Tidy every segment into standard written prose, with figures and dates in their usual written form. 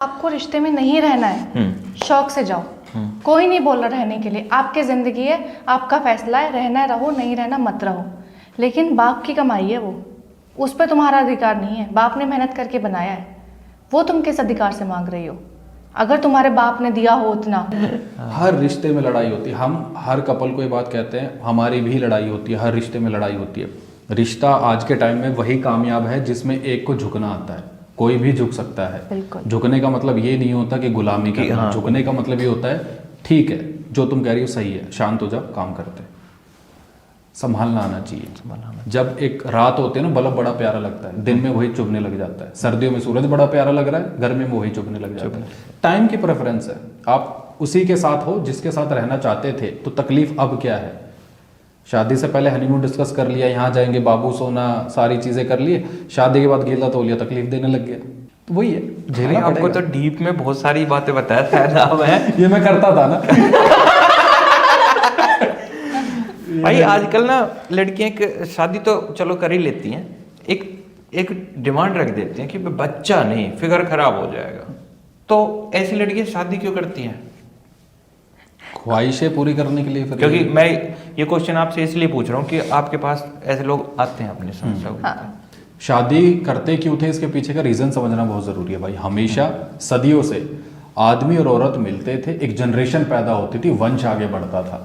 आपको रिश्ते में नहीं रहना है, शौक से जाओ। कोई नहीं बोल रहा रहने के लिए, आपकी जिंदगी है, आपका फैसला है, रहना है रहो, नहीं रहना मत रहो। लेकिन बाप की कमाई है वो, उस पर तुम्हारा अधिकार नहीं है। बाप ने मेहनत करके बनाया है, वो तुम किस अधिकार से मांग रही हो? अगर तुम्हारे बाप ने दिया हो उतना। हर रिश्ते में लड़ाई होती है। हम हर कपल को ये बात कहते हैं, हमारी भी लड़ाई होती है, हर रिश्ते में लड़ाई होती है। रिश्ता आज के टाइम में वही कामयाब है जिसमें एक को झुकना आता है। कोई भी झुक सकता है। बिल्कुल। झुकने का मतलब ये नहीं होता कि गुलामी करना। हाँ। झुकने का मतलब ये होता है ठीक है जो तुम कह रही हो सही है, शांत हो जाओ, काम करते। संभालना आना चाहिए। जब एक रात होती है ना, बल्ब बड़ा प्यारा लगता है, दिन में वही चुभने लग जाता है। सर्दियों में सूरज बड़ा प्यारा लग रहा है, गर्मी में वही चुभने लग जाता है। टाइम की प्रेफरेंस है। आप उसी के साथ हो जिसके साथ रहना चाहते थे, तो तकलीफ अब क्या है? शादी से पहले हनीमून डिस्कस कर लिया, यहाँ जाएंगे, बाबू सोना, सारी चीजें कर लिए। शादी के बाद गीला तौलिया तकलीफ देने लग गया। तो वही है, झेलना आपको पड़ेगा। तो डीप में बहुत सारी बातें बताया था ये मैं करता था ना। भाई आजकल ना लड़कियां एक शादी तो चलो कर ही लेती हैं, एक डिमांड रख देती हैं कि बच्चा नहीं, फिगर खराब हो जाएगा। तो ऐसी लड़कियां शादी क्यों करती हैं? ख्वाहिशें पूरी करने के लिए। फिर क्योंकि मैं ये क्वेश्चन आपसे इसलिए पूछ रहा हूँ कि आपके पास ऐसे लोग आते हैं अपनी समस्या को। शादी करते क्यों थे, इसके पीछे का रीजन समझना बहुत जरूरी है भाई। हमेशा सदियों से आदमी और औरत मिलते थे, एक जनरेशन पैदा होती थी, वंश आगे बढ़ता था।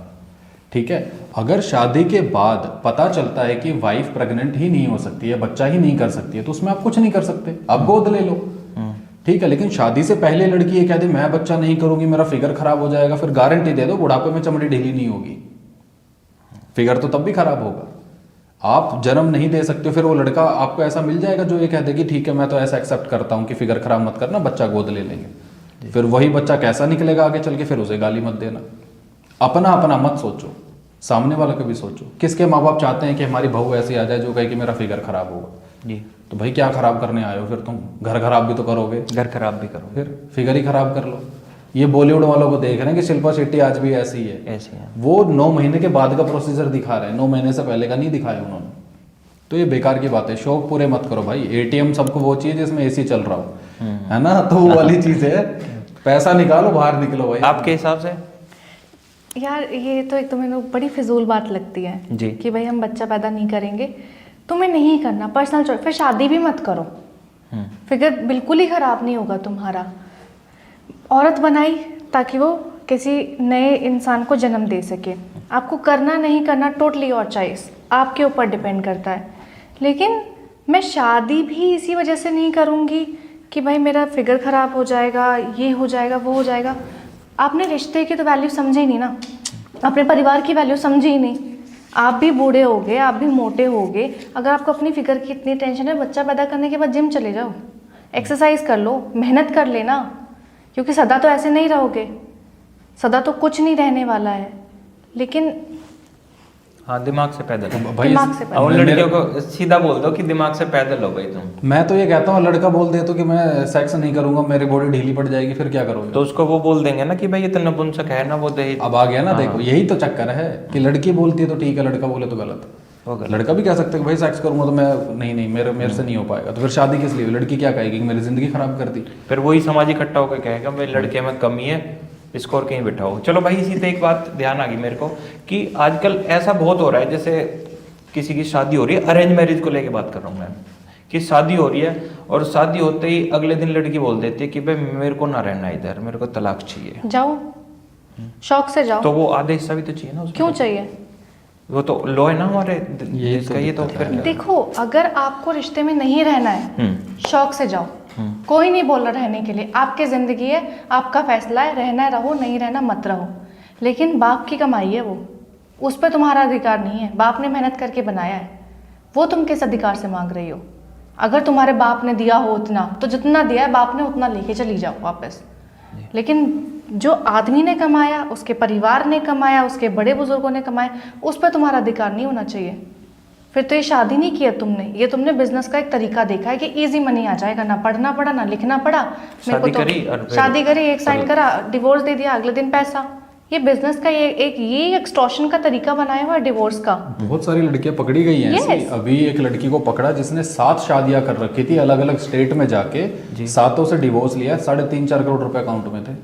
ठीक है, अगर शादी के बाद पता चलता है कि वाइफ प्रेग्नेंट ही नहीं हो सकती है, बच्चा ही नहीं कर सकती है, तो उसमें आप कुछ नहीं कर सकते, आप गोद ले लो। ठीक है, लेकिन शादी से पहले लड़की ये कह दे मैं बच्चा नहीं करूंगी, मेरा फिगर खराब हो जाएगा, फिर गारंटी दे दो बुढ़ापे में चमड़ी ढीली नहीं होगी। फिगर तो तब भी खराब होगा। आप जन्म नहीं दे सकते, फिर वो लड़का आपको ऐसा मिल जाएगा जो ये कह देगी ठीक है मैं तो ऐसा एक्सेप्ट करता हूँ कि फिगर खराब मत करना, बच्चा गोद ले लेंगे। फिर वही बच्चा कैसा निकलेगा आगे चल के, फिर उसे गाली मत देना। अपना अपना मत सोचो, सामने वाला का भी सोचो। किसके माँ बाप चाहते हैं कि हमारी बहू ऐसी आ जाए जो कहे कि मेरा फिगर खराब होगा? जी। तो भाई क्या खराब करने आए हो? फिर तुम घर खराब भी तो करोगे, घर खराब भी करो, फिर फिगर ही खराब कर लो। ये बॉलीवुड वालों को देख रहे हैं कि शिल्पा शेट्टी आज भी ऐसी है। ऐसे हैं। वो 9 महीने के बाद का प्रोसीजर दिखा रहे हैं, 9 महीने से पहले का नहीं दिखाया उन्होंने। तो ये बेकार की बात है। शौक पूरे मत करो भाई। एटीएम सबको वो चाहिए जिसमें एसी चल रहा हो, है ना? तो वो वाली चीज है, पैसा निकालो, बाहर निकलो भाई। आपके हिसाब से? यार ये तो एक तो मैंने बड़ी फिजूल बात लगती है जी। कि भाई हम बच्चा पैदा नहीं करेंगे, तुम्हें नहीं करना, पर्सनल चॉइस। फिर शादी भी मत करो, फिगर बिल्कुल ही खराब नहीं होगा तुम्हारा। औरत बनाई ताकि वो किसी नए इंसान को जन्म दे सके। आपको करना नहीं करना टोटली और चॉइस आपके ऊपर डिपेंड करता है। लेकिन मैं शादी भी इसी वजह से नहीं करूँगी कि भाई मेरा फिगर खराब हो जाएगा, ये हो जाएगा, वो हो जाएगा। आपने रिश्ते की तो वैल्यू समझी ही नहीं ना, अपने परिवार की वैल्यू समझी ही नहीं। आप भी बूढ़े हो गए, आप भी मोटे हो गए। अगर आपको अपनी फिगर की इतनी टेंशन है, बच्चा पैदा करने के बाद जिम चले जाओ, एक्सरसाइज कर लो, मेहनत कर लेना। क्योंकि सदा तो ऐसे नहीं रहोगे, सदा तो कुछ नहीं रहने वाला है। लेकिन हाँ, दिमाग से पैदल भाई दिमाग से और उन लड़कियों को सीधा बोल दो कि दिमाग से पैदल हो भाई तुम। मैं तो ये कहता हूँ, लड़का बोल दे तो कि मैं सेक्स नहीं करूंगा, मेरी बॉडी ढीली पड़ जाएगी, फिर क्या करोगे? तो उसको वो बोल देंगे ना कि भाई ये तो नपुंसक है ना, वो दहेज। अब आ गया ना। देखो यही तो चक्कर है कि लड़की बोलती है तो ठीक है, लड़का बोले तो गलत। लड़का भी कह सकता है कि भाई सेक्स करूंगा तो मैं नहीं मेरे से नहीं हो पाएगा, तो फिर शादी किस लिए? लड़की क्या कहेगी कि मेरी जिंदगी खराब कर दी। फिर वही समाज इकट्ठा होकर कहेगा भाई लड़के में कमी है, इसको और कहीं बिठाओ। चलो भाई, इसी पे एक बात ध्यान आ गई मेरे को कि आजकल ऐसा बहुत हो रहा है, जैसे किसी की शादी हो रही है, अरेंज मैरिज को लेके बात कर रहा हूँ मैं, कि शादी हो रही है और शादी होते ही अगले दिन लड़की बोल देती है कि भाई मेरे को ना रहना इधर, मेरे को तलाक चाहिए। जाओ, शौक से जाओ। तो वो आधे हिस्सा भी तो चाहिए ना उसमें। क्यों चाहिए? वो तो लॉ है ना हमारे देश का। ये तो फिर देखो, अगर आपको रिश्ते में नहीं रहना है, शौक से जाओ। कोई नहीं बोल रहा रहने के लिए, आपकी जिंदगी है, आपका फैसला है, रहना है रहो, नहीं रहना मत रहो। लेकिन बाप की कमाई है वो, उस पर तुम्हारा अधिकार नहीं है। बाप ने मेहनत करके बनाया है, वो तुम किस अधिकार से मांग रही हो? अगर तुम्हारे बाप ने दिया हो उतना, तो जितना दिया है बाप ने उतना लेके चली जाओ वापस। लेकिन जो आदमी ने कमाया, उसके परिवार ने कमाया, उसके बड़े बुजुर्गों ने कमाया, उस पर तुम्हारा अधिकार नहीं होना चाहिए। फिर तो ये शादी नहीं किया तुमने, ये तुमने बिजनेस का एक तरीका देखा है कि इजी मनी आ जाएगा, ना पढ़ना पड़ा ना लिखना पड़ा। मेरे को तो शादी करी, एक साइन करा, डिवोर्स दे दिया, अगले दिन पैसा। ये बिजनेस का ये एक्सटॉर्शन का तरीका बनाया हुआ है डिवोर्स का। बहुत सारी लड़कियां पकड़ी गई हैं ऐसी। Yes. अभी एक लड़की को पकड़ा जिसने 7 शादियां कर रखी थी अलग अलग स्टेट में जाके, 7 से डिवोर्स लिया, 3.5-4 करोड़ रुपए अकाउंट में थे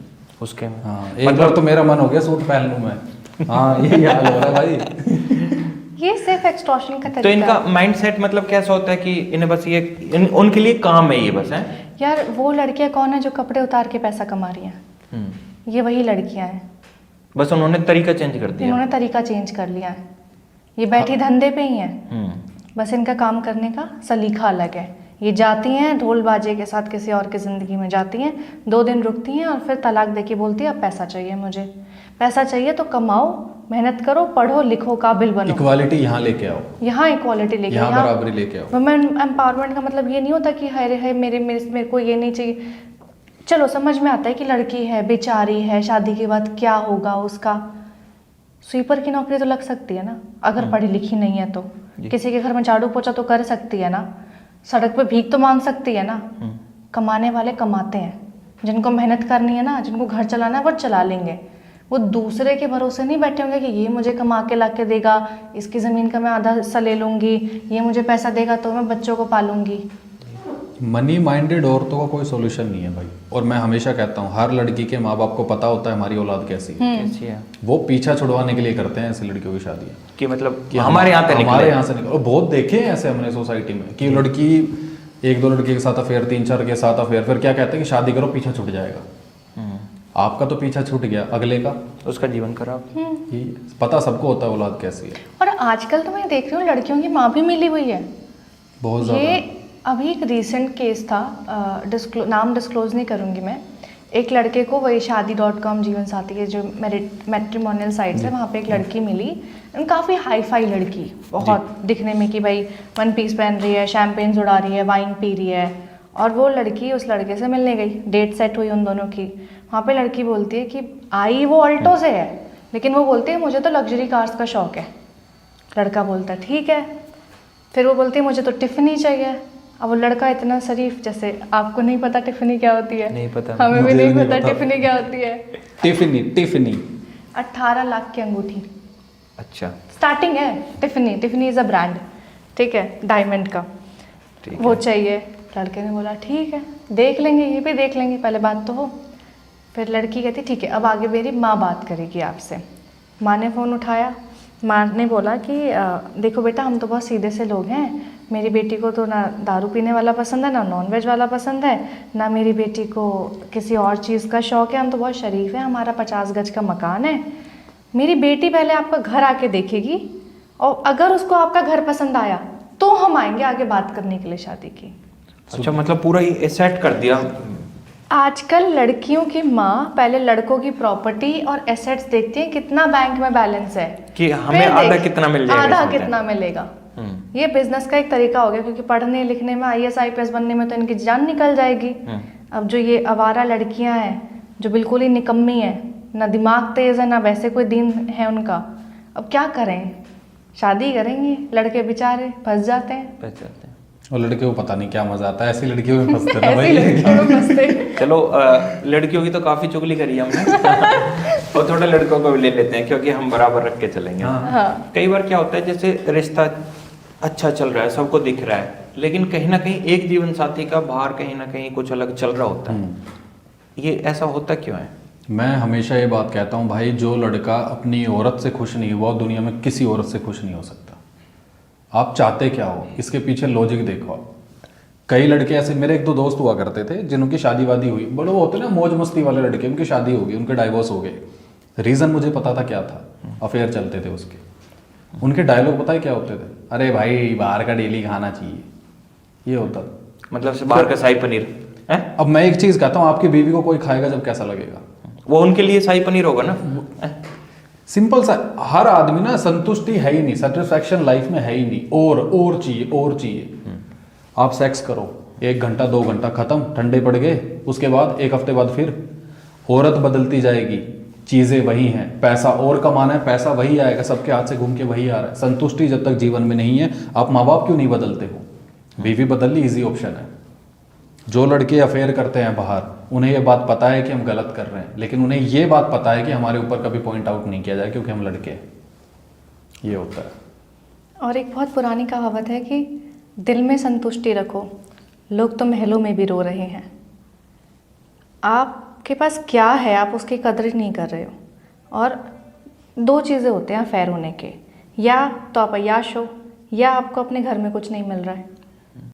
उसके में। हाँ, एक बार तो मेरा मन हो गया सूट पहन लूं मैं। हाँ यही हाल हो रहा है भाई। ये सिर्फ एक्सटॉर्शन का तो तरीका इनका है। माइंडसेट मतलब कैसा होता है कि इन्हें बस ये उनके लिए काम है ये बस है। यार वो लड़कियां कौन है जो कपड़े उतार के पैसा कमा रही हैं? ये वही लड़कियां हैं। बस उन्होंने तरीका चेंज कर दिया। इन्होंने तरीका चेंज कर लिया है। ये बैठी धंधे पे ही हैं। बस इनका काम करने का सलीका अलग है। ये जाती हैं ढोल बाजे के साथ किसी और की ज़िंदगी में जाती हैं, 2 दिन रुकती हैं और फिर तलाक देके बोलती है अब पैसा चाहिए मुझे। पैसा चाहिए तो कमाओ, मेहनत करो, पढ़ो लिखो, काबिल बनो। इक्वालिटी यहाँ लेके आओ, यहाँ इक्वालिटी लेके आओ, यहाँ बराबरी लेके आओ। वुमेन एम्पावरमेंट का मतलब ये नहीं होता कि हाय रे हाय मेरे को ये नहीं चाहिए। चलो समझ में आता है कि लड़की है, बेचारी है, शादी के बाद क्या होगा उसका। स्वीपर की नौकरी तो लग सकती है ना, अगर पढ़ी लिखी नहीं है तो। किसी के घर में झाड़ू पोछा तो कर सकती है ना, सड़क पे भीख तो मांग सकती है ना। कमाने वाले कमाते हैं, जिनको मेहनत करनी है ना, जिनको घर चलाना है वो चला लेंगे। वो दूसरे के भरोसे नहीं बैठे होंगे कि ये मुझे कमा के ला के देगा, इसकी ज़मीन का मैं आधा हिस्सा ले लूँगी, ये मुझे पैसा देगा तो मैं बच्चों को पालूंगी। मनी माइंडेड औरतों का कोई सोल्यूशन नहीं है भाई। और मैं हमेशा कहता हूँ हर लड़की के माँ बाप को पता होता है हमारी औलाद कैसी है। कैसी है वो पीछा छुड़वाने के लिए करते हैं ऐसी लड़कियों की शादियाँ कि मतलब कि हमारे यहाँ हमारे यहाँ से निकले। और बहुत देखे हैं ऐसे हमने सोसाइटी में कि लड़की 1-2 लड़के के साथ अफेयर, 3-4 के साथ अफेयर, फिर क्या कहते हैं कि शादी करो पीछा छूट जाएगा। आपका तो पीछा छूट गया, अगले का उसका जीवन खराब। ये पता सबको होता है औलाद कैसी है। और आजकल तो मैं देख रही हूँ लड़कियों की माँ भी मिली हुई है। बहुत ज़्यादा। ये अभी एक रीसेंट केस था, नाम डिस्क्लोज नहीं करूँगी मैं। एक लड़के को वही शादी.com जीवन साथी है जो मैट्रिमोनियल साइट्स है, वहाँ पे एक लड़की मिली, काफ़ी हाई फाई लड़की, बहुत दिखने में कि भाई 1 पीस पहन रही है, शैम्पेन्स उड़ा रही है, वाइन पी रही है। और वो लड़की उस लड़के से मिलने गई, डेट सेट हुई उन दोनों की। वहाँ पे लड़की बोलती है कि आई वो अल्टो से है, लेकिन वो बोलती है मुझे तो लग्जरी कार्स का शौक है। लड़का बोलता है ठीक है। फिर वो बोलती है मुझे तो टिफ़नी चाहिए। अब वो लड़का इतना शरीफ, जैसे आपको नहीं पता टिफ़नी क्या होती है, नहीं पता, हमें भी मुझे नहीं नहीं पता पता। टिफ़नी क्या होती है। टिफनी 18 लाख की अंगूठी अच्छा स्टार्टिंग है। टिफ़नी इज़ अ ब्रांड, ठीक है, डायमंड का। ठीक वो है। चाहिए। लड़के ने बोला ठीक है देख लेंगे, ये भी देख लेंगे, पहले बात तो हो। फिर लड़की कहती ठीक है अब आगे मेरी माँ बात करेगी आपसे। माँ ने फ़ोन उठाया। माँ ने बोला कि देखो बेटा हम तो बहुत सीधे से लोग हैं, मेरी बेटी को तो ना दारू पीने वाला पसंद है, ना नॉनवेज वाला पसंद है, ना मेरी बेटी को किसी और चीज़ का शौक़ है, हम तो बहुत शरीफ हैं, हमारा 50 गज का मकान है। मेरी बेटी पहले आपका घर आके देखेगी और अगर उसको आपका घर पसंद आया तो हम आएंगे आगे बात करने के लिए शादी की। अच्छा मतलब पूरा ही सेट कर दिया। आजकल लड़कियों की माँ पहले लड़कों की प्रॉपर्टी और एसेट्स देखती है, कितना बैंक में बैलेंस है, कि हमें फिर आधा देख- कितना मिल जाएगा आधा इसमें। कितना मिलेगा। ये बिजनेस का एक तरीका हो गया, क्योंकि पढ़ने लिखने में IAS IPS बनने में तो इनकी जान निकल जाएगी। अब जो ये आवारा लड़कियां हैं जो बिल्कुल ही निकम्मी है, ना दिमाग तेज है ना वैसे कोई दिन है उनका, अब क्या करें, शादी करेंगी, लड़के बेचारे फंस जाते हैं। पहचानते हैं। और लड़के को पता नहीं क्या मजा आता है ऐसी लड़कियों में फंसते ना ऐसी भाई। लड़कियों में फंसते हैं। चलो लड़कियों की तो काफी चुगली करी है हमने और थोड़ा लड़कों को भी ले लेते हैं क्योंकि हम बराबर रख के चलेंगे। हाँ। कई बार क्या होता है जैसे रिश्ता अच्छा चल रहा है, सबको दिख रहा है, लेकिन कहीं ना कहीं एक जीवन साथी का बाहर कहीं ना कहीं कुछ अलग चल रहा होता है। ये ऐसा होता क्यों है? मैं हमेशा ये बात कहता हूँ भाई, जो लड़का अपनी औरत से खुश नहीं हुआ दुनिया में किसी औरत से खुश नहीं हो सकता। आप चाहते क्या हो, इसके पीछे लॉजिक देखो। कई लड़के ऐसे, मेरे 1-2 दोस्त हुआ करते थे जिनकी शादी वादी हुई, बड़े वो होते ना मौज मस्ती वाले लड़के, उनकी शादी हो गई, उनके डाइवोर्स हो गए। रीज़न मुझे पता था क्या था, अफेयर चलते थे उसके। उनके डायलॉग पता है क्या होते थे, अरे भाई बाहर का डेली खाना चाहिए, ये होता। मतलब से बाहर का शाही पनीर है? अब मैं एक चीज़ कहता हूँ, आपकी बीवी को कोई खाएगा जब कैसा लगेगा? वो उनके लिए शाही पनीर होगा ना। सिंपल सा, हर आदमी ना संतुष्टि है ही नहीं, सेटिस्फैक्शन लाइफ में है ही नहीं, और चाहिए। आप सेक्स करो 1 घंटा 2 घंटा, खत्म, ठंडे पड़ गए, उसके बाद 1 हफ्ते बाद फिर औरत बदलती जाएगी, चीज़ें वही हैं, पैसा और कमाना है, पैसा वही आएगा, सबके हाथ से घूम के वही आ रहा है। संतुष्टि जब तक जीवन में नहीं है, आप माँ बाप क्यों नहीं बदलते हो? बीवी बदल ली, इजी ऑप्शन है। जो लड़के अफेयर करते हैं बाहर, उन्हें ये बात पता है कि हम गलत कर रहे हैं, लेकिन उन्हें ये बात पता है कि हमारे ऊपर कभी पॉइंट आउट नहीं किया जाए क्योंकि हम लड़के हैं। ये होता है। और एक बहुत पुरानी कहावत है कि दिल में संतुष्टि रखो, लोग तो महलों में भी रो रहे हैं। आपके पास क्या है, आप उसकी कदर नहीं कर रहे हो। और दो चीज़ें होते हैं अफेयर होने के, या तो आप अय्याश हो या आपको अपने घर में कुछ नहीं मिल रहा है।